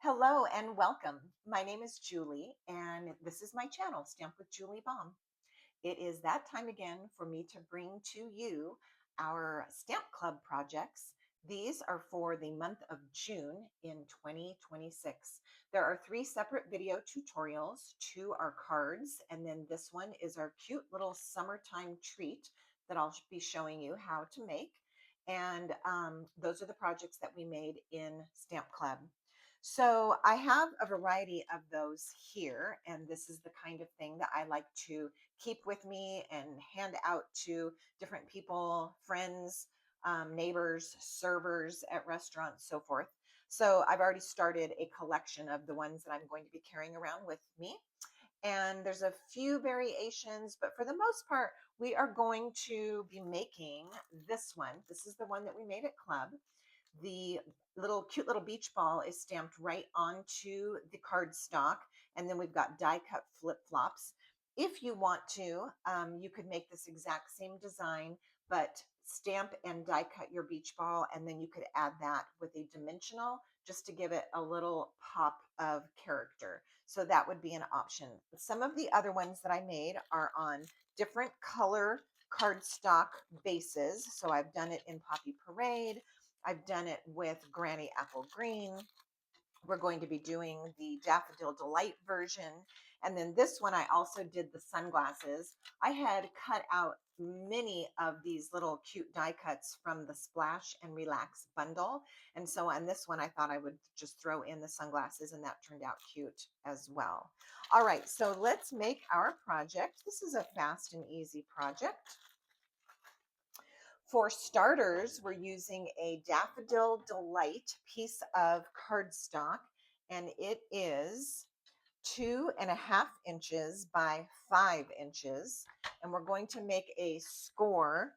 Hello and welcome. My name is Julie, and this is my channel, Stamp with Julie Baum. It is that time again for me to bring to you our Stamp Club projects. These are for the month of June in 2026. There are three separate video tutorials. Two are cards, and then this one is our cute little summertime treat that I'll be showing you how to make. And those are the projects that we made in Stamp Club. So I have a variety of those here, and this is the kind of thing that I like to keep with me and hand out to different people, friends, neighbors, servers at restaurants, so forth. So I've already started a collection of the ones that I'm going to be carrying around with me. And there's a few variations, but for the most part, we are going to be making this one. This is the one that we made at Club. The little cute little beach ball is stamped right onto the cardstock, and then we've got die cut flip flops. If you want to, you could make this exact same design, but stamp and die cut your beach ball, and then you could add that with a dimensional just to give it a little pop of character. So that would be an option. Some of the other ones that I made are on different color cardstock bases. So I've done it in Poppy Parade. I've done it with Granny Apple Green. We're going to be doing the Daffodil Delight version. And then this one, I also did the sunglasses. I had cut out many of these little cute die cuts from the Splash and Relax bundle. And so on this one, I thought I would just throw in the sunglasses, and that turned out cute as well. All right, so let's make our project. This is a fast and easy project. For starters, we're using a Daffodil Delight piece of cardstock, and it is 2.5 inches by 5 inches. And we're going to make a score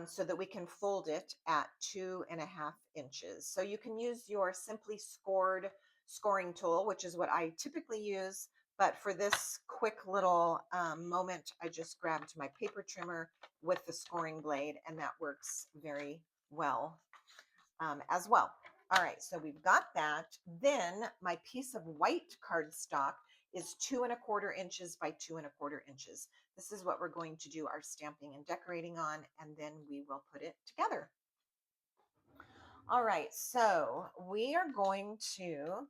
so that we can fold it at 2.5 inches. So you can use your Simply Scored scoring tool, which is what I typically use. But for this quick little moment, I just grabbed my paper trimmer with the scoring blade, and that works very well as well. All right, so we've got that. Then my piece of white cardstock is 2.25 inches by 2.25 inches. This is what we're going to do our stamping and decorating on, and then we will put it together. All right, so we are going to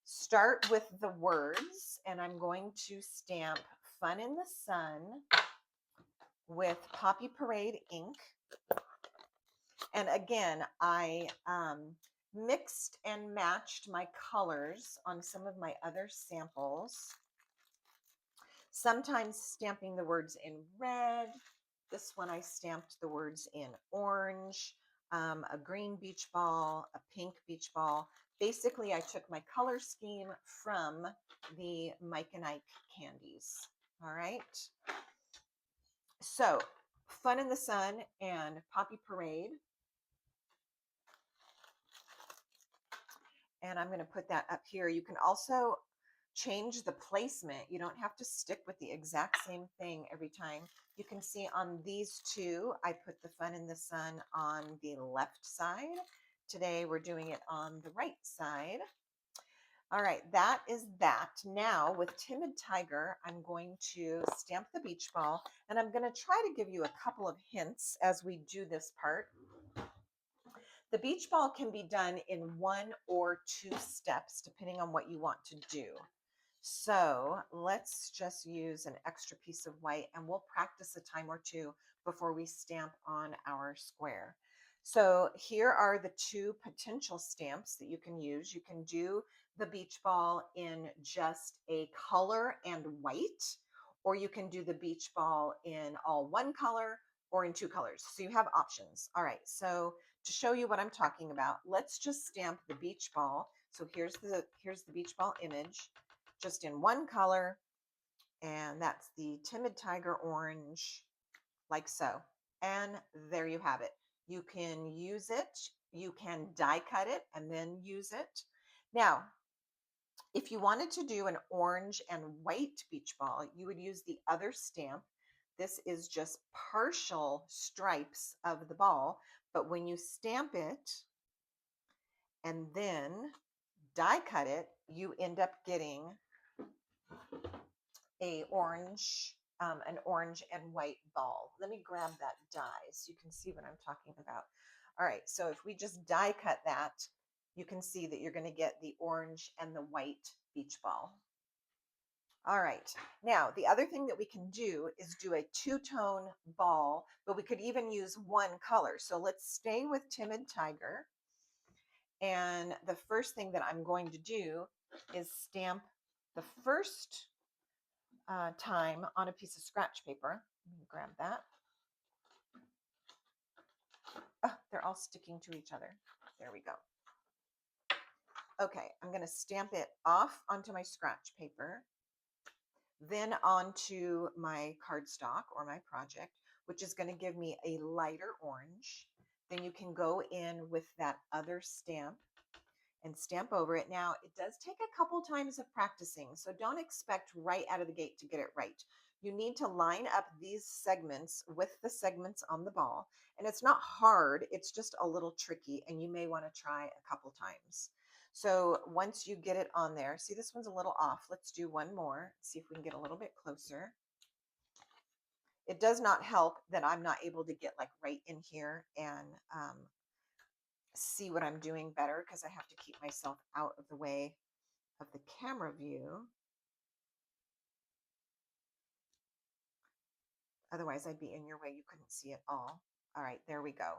start with the words, and I'm going to stamp Fun in the Sun with Poppy Parade ink. And again, I mixed and matched my colors on some of my other samples, sometimes stamping the words in red. This one I stamped the words in orange, a green beach ball, a pink beach ball. Basically, I took my color scheme from the Mike and Ike candies. All right. So, Fun in the Sun and Poppy Parade. And I'm going to put that up here. You can also change the placement. You don't have to stick with the exact same thing every time. You can see on these two, I put the Fun in the Sun on the left side. Today we're doing it on the right side. All right, that is that. Now with Timid Tiger, I'm going to stamp the beach ball, and I'm going to try to give you a couple of hints as we do this part. The beach ball can be done in 1 or 2 steps, depending on what you want to do. So let's just use an extra piece of white, and we'll practice a time or two before we stamp on our square. So here are the 2 potential stamps that you can use. You can do the beach ball in just a color and white, or you can do the beach ball in all 1 color or in 2 colors. So you have options. All right, so to show you what I'm talking about, let's just stamp the beach ball. So here's the beach ball image, just in 1 color, and that's the Timid Tiger orange, like so. And there you have it. You can use it, you can die cut it and then use it. Now, if you wanted to do an orange and white beach ball, you would use the other stamp. This is just partial stripes of the ball, but when you stamp it and then die cut it, you end up getting an orange and white ball. Let me grab that die so you can see what I'm talking about. All right, so if we just die cut that, you can see that you're going to get the orange and the white beach ball. All right, now the other thing that we can do is do a two-tone ball, but we could even use one color. So let's stay with Timid Tiger. And the first thing that I'm going to do is stamp the first time on a piece of scratch paper. Let me grab that. Oh, they're all sticking to each other. There we go. Okay, I'm going to stamp it off onto my scratch paper, then onto my cardstock or my project, which is going to give me a lighter orange. Then you can go in with that other stamp and stamp over it. Now, it does take a couple times of practicing, so don't expect right out of the gate to get it right. You need to line up these segments with the segments on the ball, and it's not hard, it's just a little tricky, and you may want to try a couple times. So once you get it on there, see this one's a little off. Let's do one more, see if we can get a little bit closer. It does not help that I'm not able to get like right in here and see what I'm doing better because I have to keep myself out of the way of the camera view. Otherwise, I'd be in your way. You couldn't see it all. All right, there we go.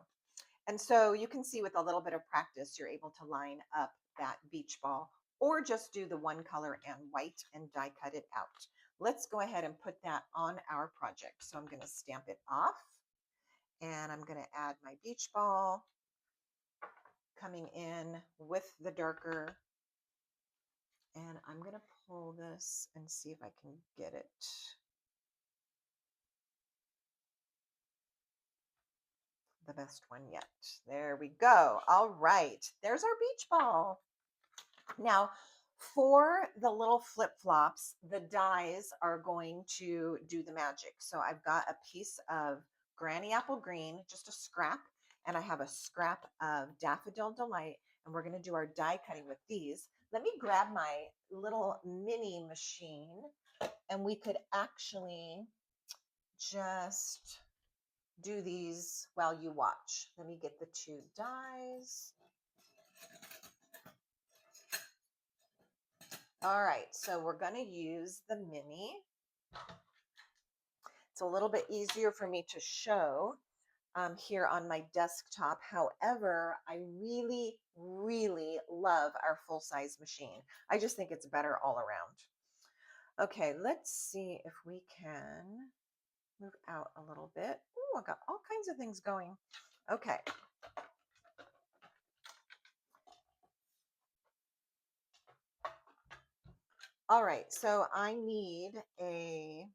And so you can see with a little bit of practice, you're able to line up that beach ball or just do the one color and white and die cut it out. Let's go ahead and put that on our project. So I'm going to stamp it off and I'm going to add my beach ball coming in with the darker. And I'm going to pull this and see if I can get it. The best one yet. There we go. All right. There's our beach ball. Now, for the little flip-flops, the dies are going to do the magic. So I've got a piece of Granny Apple Green, just a scrap, and I have a scrap of Daffodil Delight, and we're going to do our die cutting with these. Let me grab my little mini machine, and we could actually just do these while you watch. Let me get the two dies. All right, so we're going to use the mini. It's a little bit easier for me to show here on my desktop. However, I really, really love our full-size machine. I just think it's better all around. Okay, let's see if we can move out a little bit. Oh, I got all kinds of things going. Okay. All right, so I need a,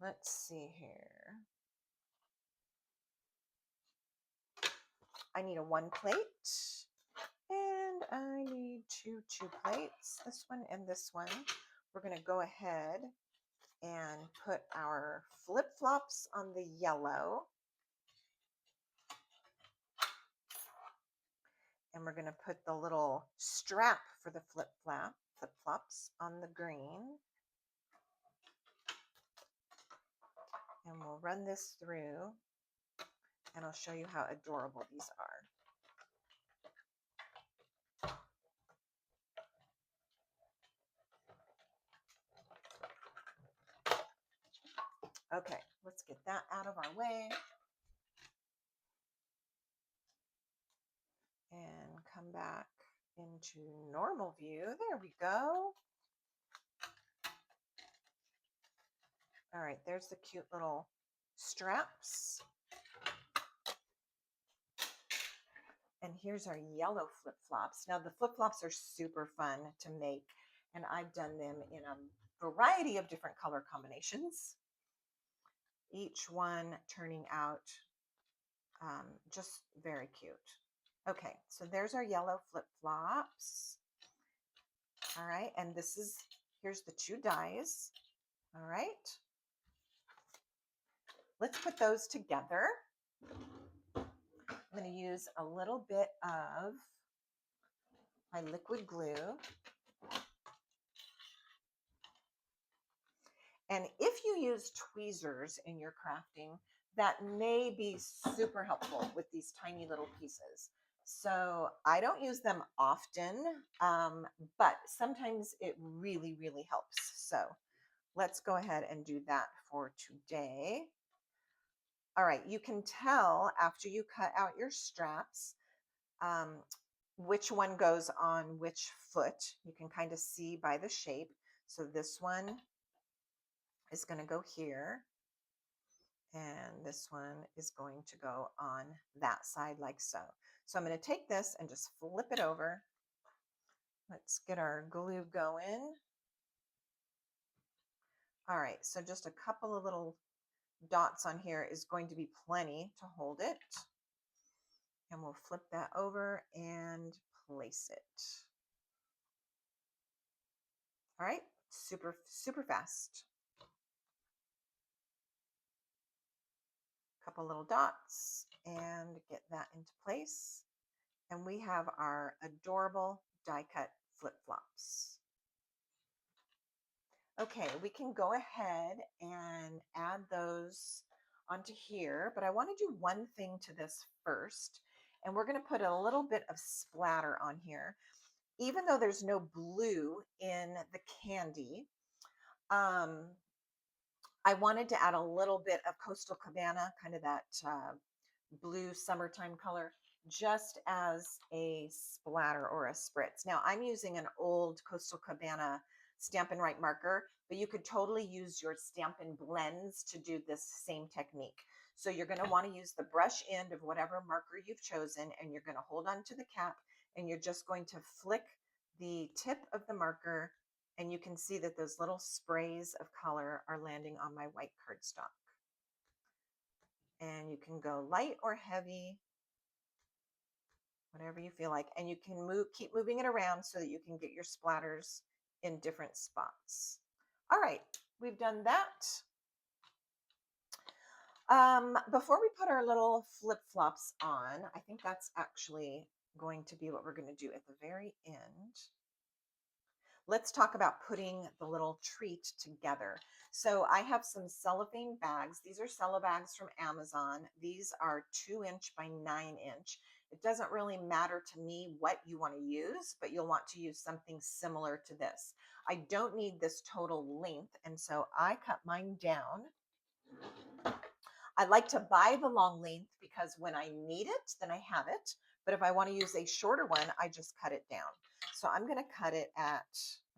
let's see here. I need a 1 plate and I need two plates, this one and this one. We're going to go ahead and put our flip-flops on the yellow. And we're going to put the little strap for the flip-flops on the green. And we'll run this through and I'll show you how adorable these are. Okay, let's get that out of our way. And come back into normal view. There we go. All right, there's the cute little straps. And here's our yellow flip-flops. Now the flip-flops are super fun to make, and I've done them in a variety of different color combinations. Each one turning out just very cute. Okay, so there's our yellow flip-flops. All right, and here's the two dies. All right. Let's put those together. I'm going to use a little bit of my liquid glue. And if you use tweezers in your crafting, that may be super helpful with these tiny little pieces. So I don't use them often, but sometimes it really, really helps. So let's go ahead and do that for today. All right, you can tell after you cut out your straps um, which one goes on which foot. You can kind of see by the shape. So this one is going to go here, and this one is going to go on that side like so. So I'm going to take this and just flip it over. Let's get our glue going. All right, so just a couple of little dots on here is going to be plenty to hold it. And we'll flip that over and place it. All right, super, super fast. Couple little dots and get that into place. And we have our adorable die cut flip-flops. Okay, we can go ahead and add those onto here, but I want to do one thing to this first. And we're going to put a little bit of splatter on here. Even though there's no blue in the candy, I wanted to add a little bit of Coastal Cabana, kind of that blue summertime color, just as a splatter or a spritz. Now I'm using an old Coastal Cabana Stampin' Right marker, but you could totally use your Stampin' Blends to do this same technique. So you're going to want to use the brush end of whatever marker you've chosen, and you're going to hold on to the cap, and you're just going to flick the tip of the marker, and you can see that those little sprays of color are landing on my white cardstock. And you can go light or heavy, whatever you feel like. And you can keep moving it around so that you can get your splatters in different spots. All right, we've done that. Before we put our little flip-flops on, I think that's actually going to be what we're going to do at the very end. Let's talk about putting the little treat together. So I have some cellophane bags. These are cello bags from Amazon. These are 2" by 9". It doesn't really matter to me what you want to use, but you'll want to use something similar to this. I don't need this total length, and so I cut mine down. I like to buy the long length because when I need it, then I have it. But if I want to use a shorter one, I just cut it down. So I'm going to cut it at,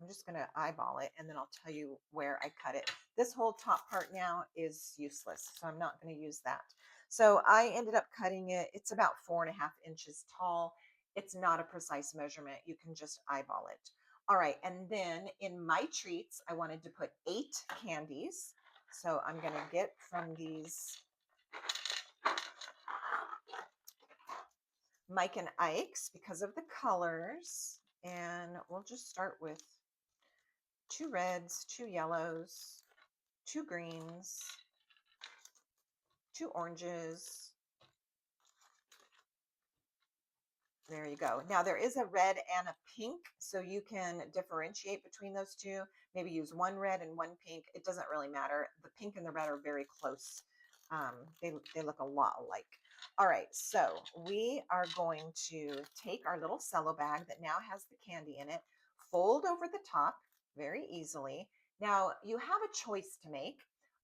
I'm just going to eyeball it, and then I'll tell you where I cut it. This whole top part now is useless, so I'm not going to use that. So I ended up cutting it. It's about 4.5 inches tall. It's not a precise measurement. You can just eyeball it. All right, and then in my treats, I wanted to put 8 candies. So I'm going to get from these Mike and Ike's because of the colors. And we'll just start with 2 reds, 2 yellows, 2 greens, 2 oranges. There you go. Now there is a red and a pink, so you can differentiate between those two. Maybe use 1 red and 1 pink. It doesn't really matter. The pink and the red are very close. They look a lot alike. All right, so we are going to take our little cello bag that now has the candy in it, fold over the top very easily. Now you have a choice to make.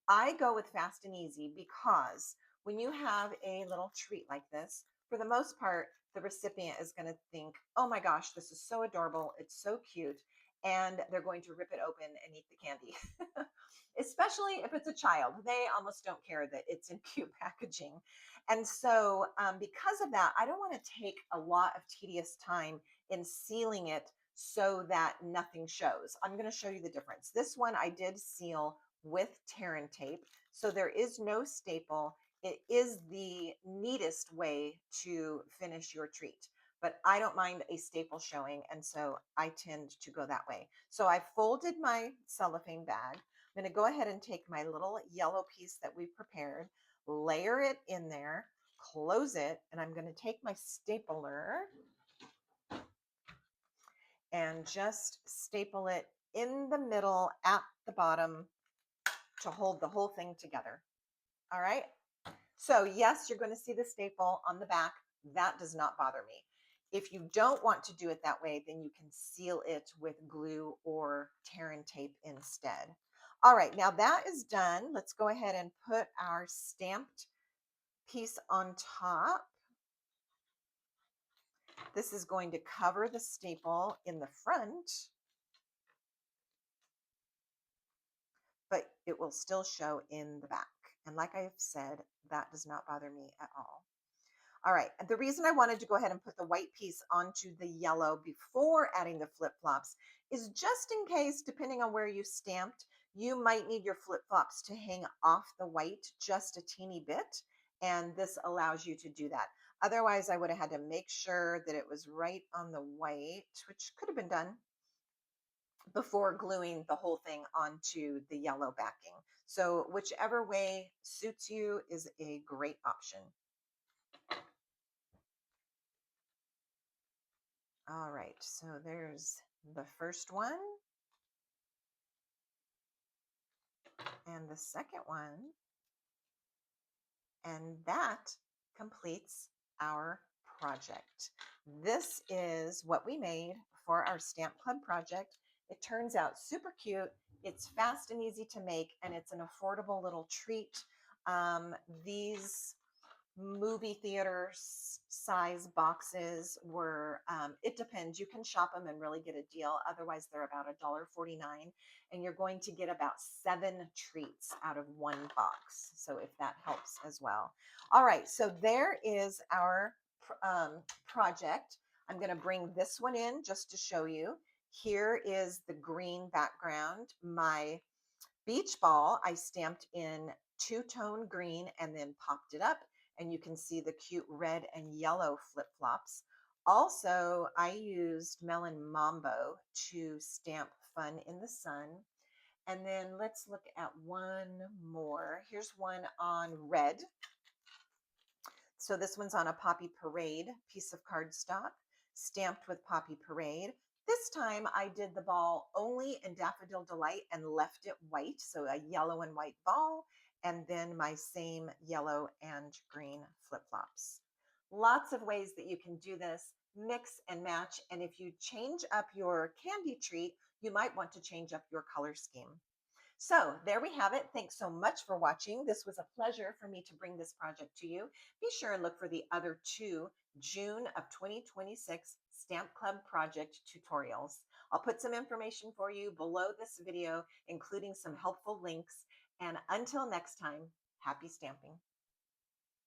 I go with fast and easy because when you have a little treat like this, for the most part, the recipient is going to think, oh my gosh, this is so adorable. It's so cute. And they're going to rip it open and eat the candy. Especially if it's a child. They almost don't care that it's in cute packaging. And so because of that, I don't want to take a lot of tedious time in sealing it so that nothing shows. I'm going to show you the difference. This one I did seal with Terran tape. So there is no staple. It is the neatest way to finish your treat, but I don't mind a staple showing, and so I tend to go that way. So I folded my cellophane bag. I'm going to go ahead and take my little yellow piece that we prepared, layer it in there, close it, and I'm going to take my stapler and just staple it in the middle at the bottom to hold the whole thing together. All right. So yes, you're going to see the staple on the back. That does not bother me. If you don't want to do it that way, then you can seal it with glue or tear and tape instead. All right, now that is done. Let's go ahead and put our stamped piece on top. This is going to cover the staple in the front, but it will still show in the back. And like I've said, that does not bother me at all. All right, the reason I wanted to go ahead and put the white piece onto the yellow before adding the flip-flops is just in case, depending on where you stamped, you might need your flip-flops to hang off the white just a teeny bit, and this allows you to do that. Otherwise, I would have had to make sure that it was right on the white, which could have been done before gluing the whole thing onto the yellow backing. So whichever way suits you is a great option. All right, so there's the first one and the second one, and that completes our project. This is what we made for our Stamp Club project. It turns out super cute. It's fast and easy to make, and it's an affordable little treat. These movie theater size boxes were it depends, you can shop them and really get a deal, otherwise they're about $1.49, and you're going to get about 7 treats out of one box, so if that helps as well. All right, so there is our project. I'm going to bring this one in just to show you. Here is the green background. My beach ball I stamped in two-tone green and then popped it up, and you can see the cute red and yellow flip-flops. Also, I used Melon Mambo to stamp Fun in the Sun. And then let's look at one more. Here's one on red. So this one's on a Poppy Parade piece of cardstock, stamped with Poppy Parade. This time I did the ball only in Daffodil Delight and left it white, so a yellow and white ball, and then my same yellow and green flip-flops. Lots of ways that you can do this, mix and match, and if you change up your candy treat, you might want to change up your color scheme. So there we have it. Thanks so much for watching. This was a pleasure for me to bring this project to you. Be sure and look for the other 2 June of 2026 Stamp Club project tutorials. I'll put some information for you below this video, including some helpful links. And until next time, happy stamping.